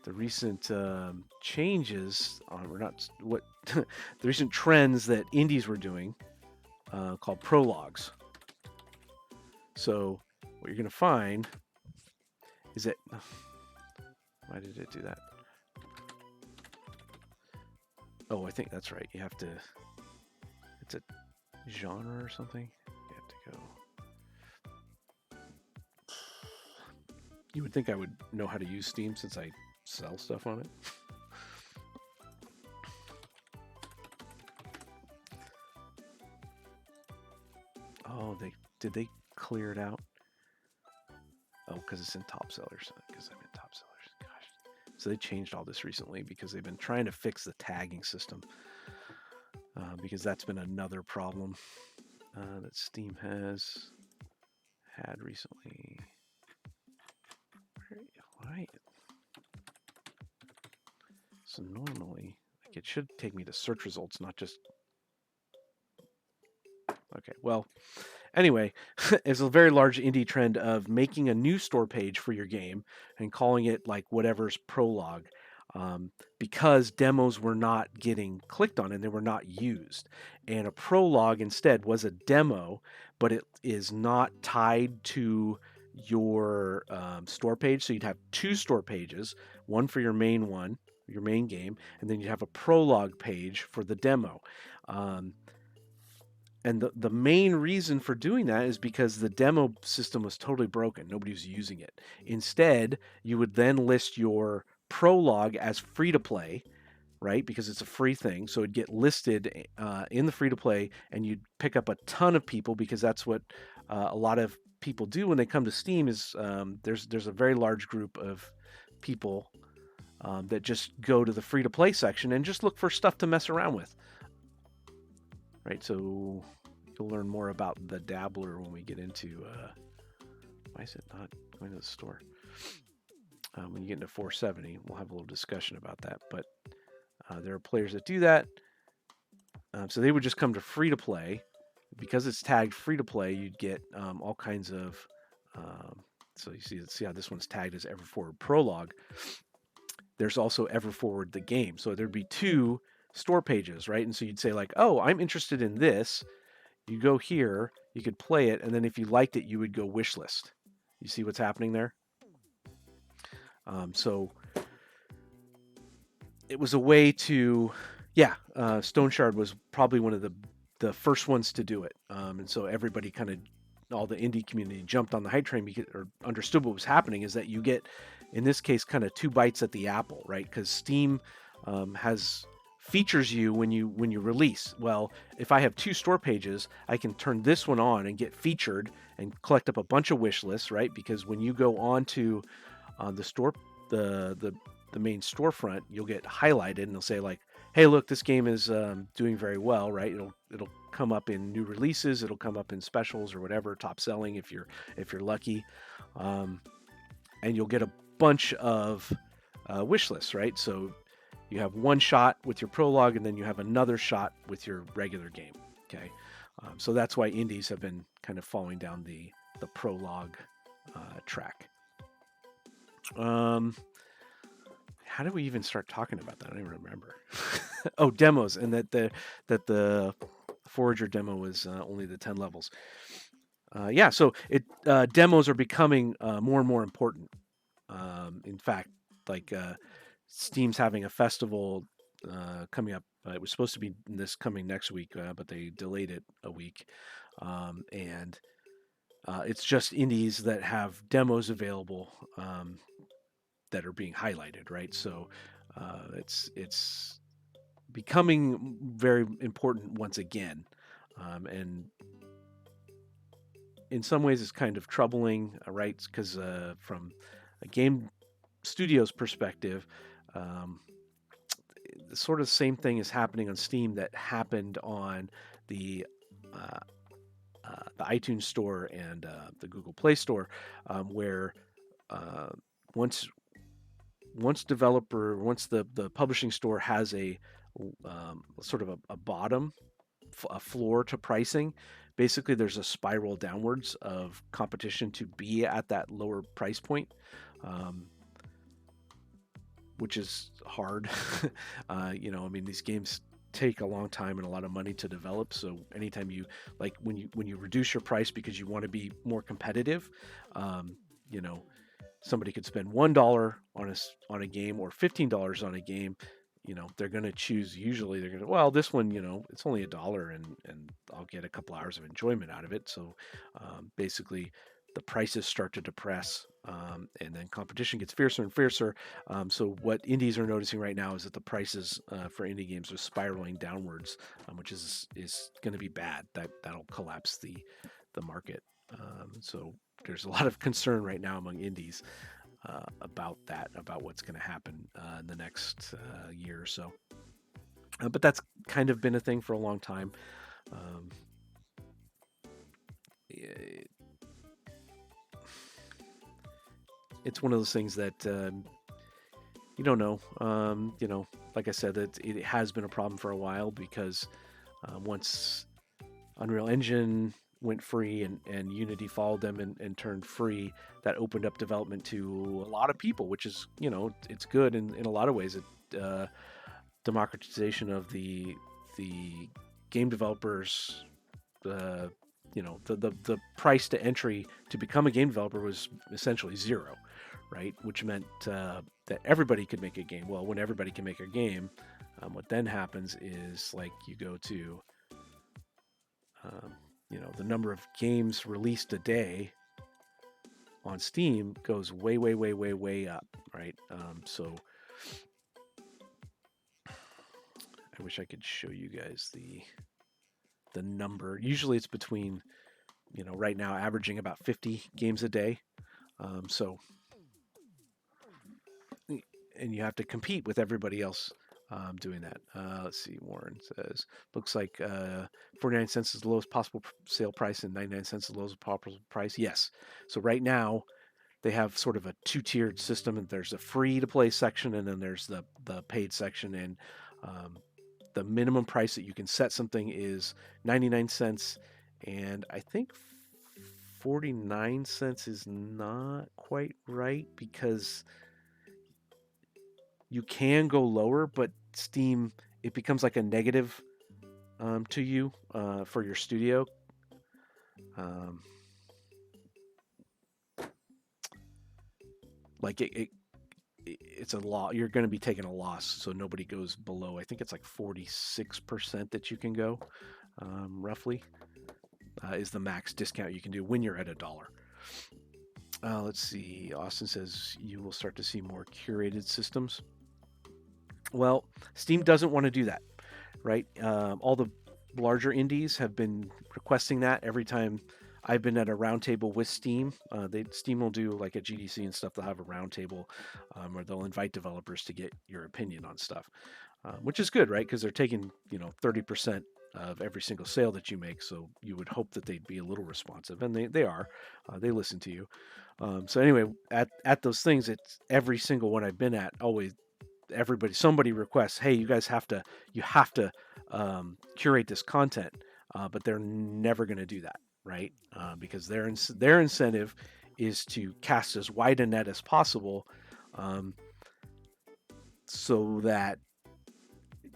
The recent changes on, or not what, the recent trends that indies were doing, called prologues. So what you're going to find is that, why did it do that? Oh, I think that's right. You have to, it's a genre or something. You have to go. You would think I would know how to use Steam since I sell stuff on it. Oh, did they clear it out? Oh, because it's in top sellers. Because I'm in top sellers. Gosh. So they changed all this recently because they've been trying to fix the tagging system. Because that's been another problem that Steam has had recently. Right. So normally, like, it should take me to search results, not just. Okay, well, anyway, it's a very large indie trend of making a new store page for your game and calling it like whatever's prologue, because demos were not getting clicked on and they were not used. And a prologue instead was a demo, but it is not tied to your store page. So you'd have two store pages, one for your main game, and then you have a prologue page for the demo. And the main reason for doing that is because the demo system was totally broken. Nobody was using it. Instead, you would then list your prologue as free to play, right? Because it's a free thing. So it'd get listed in the free to play, and you'd pick up a ton of people because that's what a lot of people do when they come to Steam. Is there's a very large group of people that just go to the free to play section and just look for stuff to mess around with. Right, so you'll learn more about the Dabbler when we get into. Why is it not going to the store? When you get into 470, we'll have a little discussion about that. But there are players that do that. So they would just come to free to play. Because it's tagged free to play, you'd get all kinds of. So you see how this one's tagged as EverForward Prologue. There's also EverForward the game. So there'd be two store pages, right? And so you'd say like, oh, I'm interested in this. You go here, you could play it, and then if you liked it, you would go wish list. You see what's happening there? So it was a way to, Stone Shard was probably one of the first ones to do it, and so everybody kind of, all the indie community jumped on the hype train because, or understood what was happening is that you get, in this case, kind of two bites at the apple, right? Because Steam has features you when you release. Well, if I have two store pages, I can turn this one on and get featured and collect up a bunch of wish lists, right? Because when you go on to the store, the main storefront, you'll get highlighted and they'll say like, hey, look, this game is doing very well, right? It'll come up in new releases, it'll come up in specials or whatever, top selling if you're lucky, and you'll get a bunch of wish lists, right? So you have one shot with your prologue, and then you have another shot with your regular game. Okay, so that's why indies have been kind of falling down the prologue track. How did we even start talking about that? I don't even remember. Oh, demos, and that the Forager demo was only the 10 levels. So demos are becoming more and more important. In fact, like Steam's having a festival coming up. It was supposed to be this coming next week, but they delayed it a week. And it's just indies that have demos available that are being highlighted, right? So it's becoming very important once again, and in some ways it's kind of troubling, right? Because from a game studio's perspective, um, the sort of same thing is happening on Steam that happened on the uh, the iTunes Store and the Google Play Store, where uh, once once the publishing store has a sort of a bottom, a floor to pricing, basically there's a spiral downwards of competition to be at that lower price point, um, which is hard. I mean, these games take a long time and a lot of money to develop. So anytime you like when you reduce your price because you want to be more competitive, um, you know, somebody could spend $1 on a game or $15 on a game. They're going to choose. Usually, they're going to, well, this one, it's only $1, and I'll get a couple hours of enjoyment out of it. So basically, the prices start to depress, and then competition gets fiercer and fiercer. So what indies are noticing right now is that the prices for indie games are spiraling downwards, which is going to be bad. That'll collapse the market. So there's a lot of concern right now among indies about what's going to happen in the next year or so. But that's kind of been a thing for a long time. Um, it's one of those things that you don't know. Like I said, it has been a problem for a while because once Unreal Engine went free and Unity followed them and turned free, that opened up development to a lot of people, which is, it's good in a lot of ways. It democratization of the game developers. The price to entry to become a game developer was essentially zero, right? Which meant that everybody could make a game. Well, when everybody can make a game, what then happens is like you go to the number of games released a day on Steam goes way, way, way, way, way up, right? So I wish I could show you guys the number. Usually it's between, right now averaging about 50 games a day. So, and you have to compete with everybody else doing that. Let's see. Warren says, looks like 49 cents is the lowest possible sale price and 99 cents is the lowest possible price. Yes. So right now they have sort of a two-tiered system, and there's a free-to-play section, and then there's the paid section. And the minimum price that you can set something is 99 cents, and I think 49 cents is not quite right because you can go lower, but Steam, it becomes like a negative to you for your studio. Like it's a law. You're going to be taking a loss, so nobody goes below. I think it's like 46% that you can go, roughly, is the max discount you can do when you're at $1. Let's see. Austin says you will start to see more curated systems. Well, Steam doesn't want to do that, right? All the larger indies have been requesting that every time I've been at a roundtable with Steam. Steam will do like a GDC and stuff. They'll have a roundtable, or they'll invite developers to get your opinion on stuff, which is good, right? Because they're taking 30% of every single sale that you make. So you would hope that they'd be a little responsive, and they are. They listen to you. So anyway, at those things, it's every single one I've been at. Always somebody requests, hey, you have to curate this content, but they're never going to do that, right? Because their incentive is to cast as wide a net as possible, so that,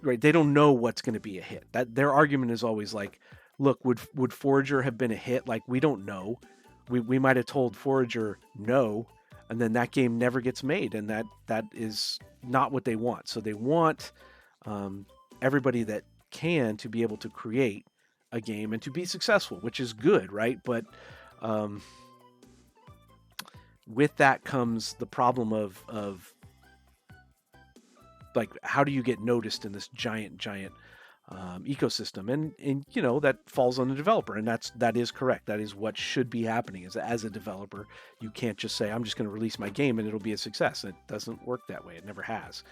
right, they don't know what's going to be a hit. That their argument is always like, look, would Forager have been a hit? Like, we don't know. We might have told Forager no, and then that game never gets made, and that is not what they want. So they want um, everybody that can to be able to create a game and to be successful, which is good, right? But um, with that comes the problem of like, how do you get noticed in this giant ecosystem? And that falls on the developer, and that is correct. That is what should be happening. Is as a developer, you can't just say, I'm just going to release my game and it'll be a success. It doesn't work that way. It never has.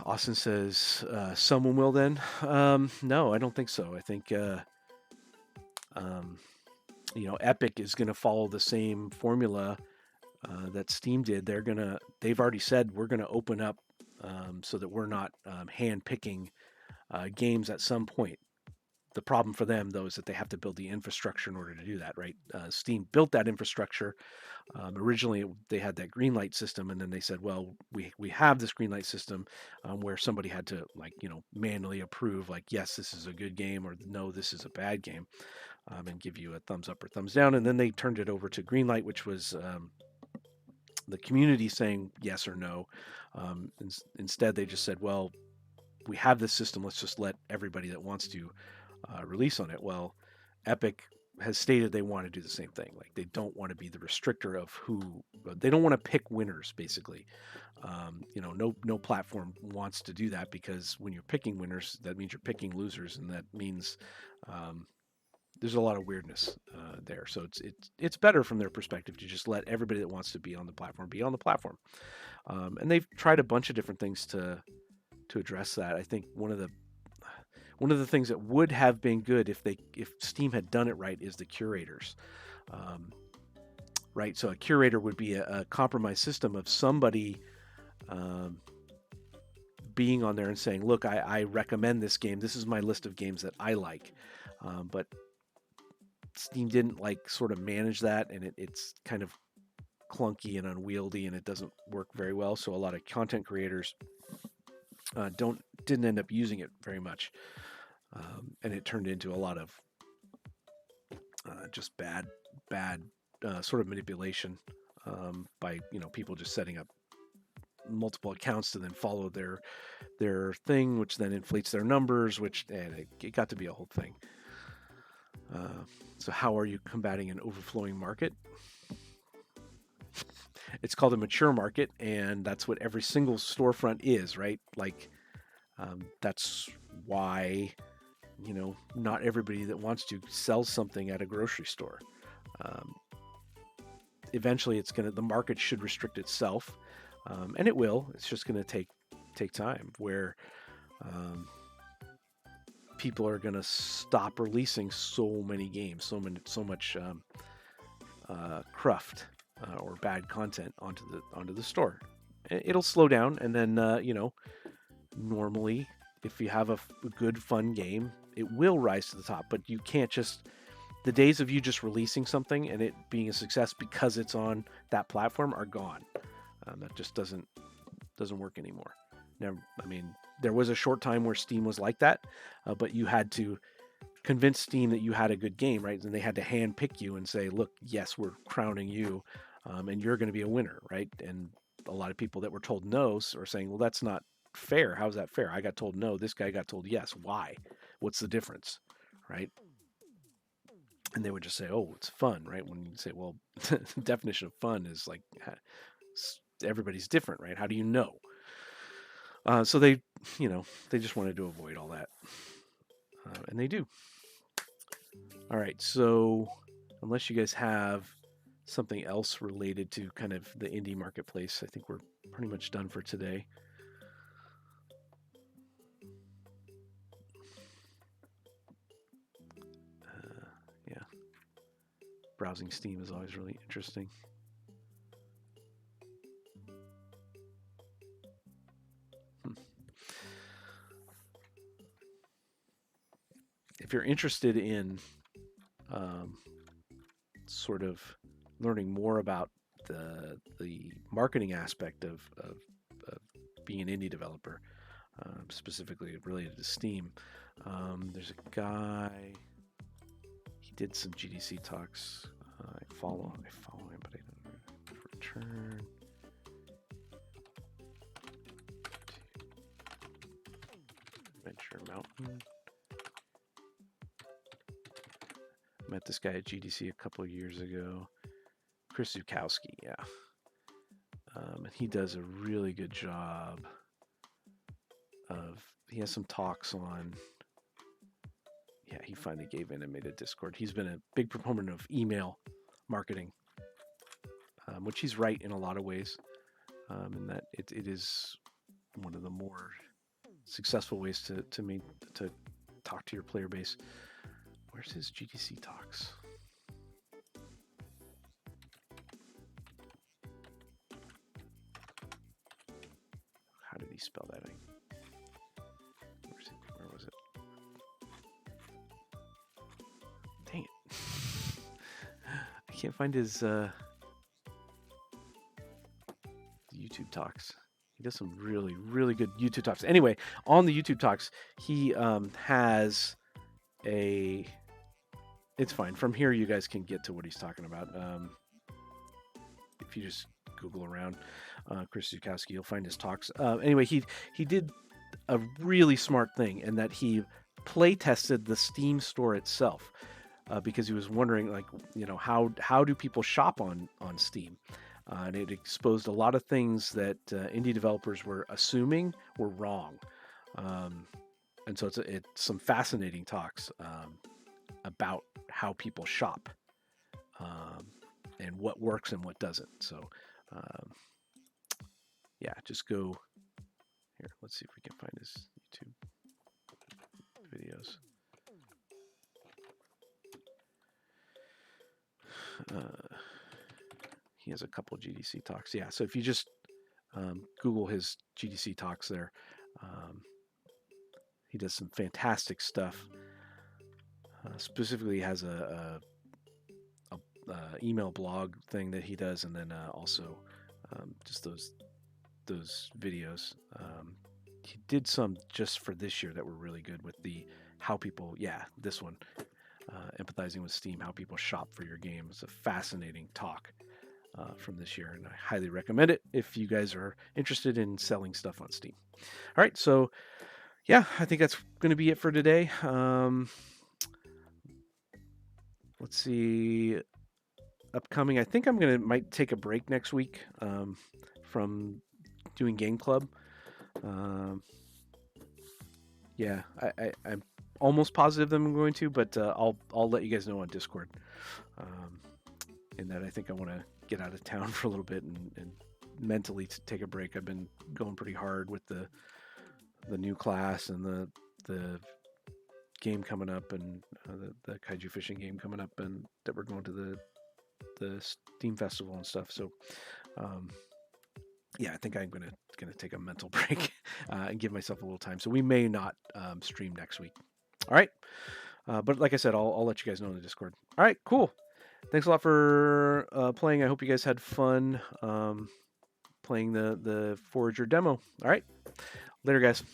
Austin says, someone will then. No, I don't think so. I think Epic is going to follow the same formula that Steam did. They've already said, we're going to open up so that we're not hand picking games at some point. The problem for them, though, is that they have to build the infrastructure in order to do that, right? Steam built that infrastructure. Originally, they had that green light system, and then they said, well, we have this green light system where somebody had to, manually approve, yes, this is a good game, or no, this is a bad game, and give you a thumbs up or thumbs down. And then they turned it over to green light, which was the community saying yes or no. Instead, they just said, well, we have this system. Let's just let everybody that wants to release on it. Well, Epic has stated they want to do the same thing. Like, they don't want to be the restrictor of who. They don't want to pick winners, basically. No platform wants to do that, because when you're picking winners, that means you're picking losers, and that means there's a lot of weirdness there. So it's better from their perspective to just let everybody that wants to be on the platform be on the platform. And they've tried a bunch of different things to address that. I think one of the things that would have been good if Steam had done it right is the curators. Right, so a curator would be a compromise system of somebody being on there and saying, look, I recommend this game. This is my list of games that I like. But Steam didn't sort of manage that, and it's kind of clunky and unwieldy, and it doesn't work very well. So a lot of content creators didn't end up using it very much, and it turned into a lot of just bad sort of manipulation by people just setting up multiple accounts to then follow their thing, which then inflates their numbers, and it got to be a whole thing. So how are you combating an overflowing market? It's called a mature market, and that's what every single storefront is, right? That's why not everybody that wants to sells something at a grocery store. Eventually, the market should restrict itself, and it will. It's just going to take time, where people are going to stop releasing so many games, so much cruft or bad content onto the store. It'll slow down, and then normally, if you have a good fun game, it will rise to the top. But you can't just, the days of you just releasing something and it being a success because it's on that platform are gone. That just doesn't work anymore. Now, there was a short time where Steam was like that, but you had to convince Steam that you had a good game, right? And they had to hand pick you and say, look, yes, we're crowning you, and you're going to be a winner, right? And a lot of people that were told no are saying, well, that's not fair. How's that fair? I got told no. This guy got told yes. Why? What's the difference, right? And they would just say, oh, it's fun, right? When you say, well, the definition of fun is everybody's different, right? How do you know? So they just wanted to avoid all that. And they do. All right. So unless you guys have something else related to kind of the indie marketplace, I think we're pretty much done for today. Yeah. Browsing Steam is always really interesting. If you're interested in sort of learning more about the marketing aspect of being an indie developer, specifically related to Steam, there's a guy, he did some GDC talks. I follow him, but I don't return. Adventure Mountain. Met this guy at GDC a couple years ago. Chris Zukowski, yeah. And he does a really good job of, he has some talks on, yeah, he finally gave in and made a Discord. He's been a big proponent of email marketing, which he's right in a lot of ways, and that it is one of the more successful ways to talk to your player base. Where's his GDC talks? How did he spell that? Where was it? Dang it. I can't find his YouTube talks. He does some really, really good YouTube talks. Anyway, on the YouTube talks, he has a... It's fine. From here, you guys can get to what he's talking about. If you just Google around Chris Zukowski, you'll find his talks. Anyway, he did a really smart thing in that he play tested the Steam store itself because he was wondering, like, you know, how do people shop on Steam? And it exposed a lot of things that indie developers were assuming were wrong. And so it's some fascinating talks about how people shop and what works and what doesn't. So, yeah, just go here. Let's see if we can find his YouTube videos. He has a couple of GDC talks. Yeah, so if you just Google his GDC talks there, he does some fantastic stuff. Specifically, has a email blog thing that he does, and then also just those videos. He did some just for this year that were really good with the how people. Yeah, this one, empathizing with Steam, how people shop for your game. It's a fascinating talk from this year, and I highly recommend it if you guys are interested in selling stuff on Steam. All right, so yeah, I think that's going to be it for today. Let's see. Upcoming, I think might take a break next week from doing Game Club. Yeah, I'm almost positive that I'm going to, but I'll let you guys know on Discord. In that I think I want to get out of town for a little bit and mentally take a break. I've been going pretty hard with the new class and the game coming up, and the kaiju fishing game coming up, and that we're going to the Steam Festival and stuff. So, yeah, I think I'm gonna take a mental break and give myself a little time. So we may not stream next week. All right, but like I said, I'll let you guys know in the Discord. All right, cool. Thanks a lot for playing. I hope you guys had fun playing the Forager demo. All right, later, guys.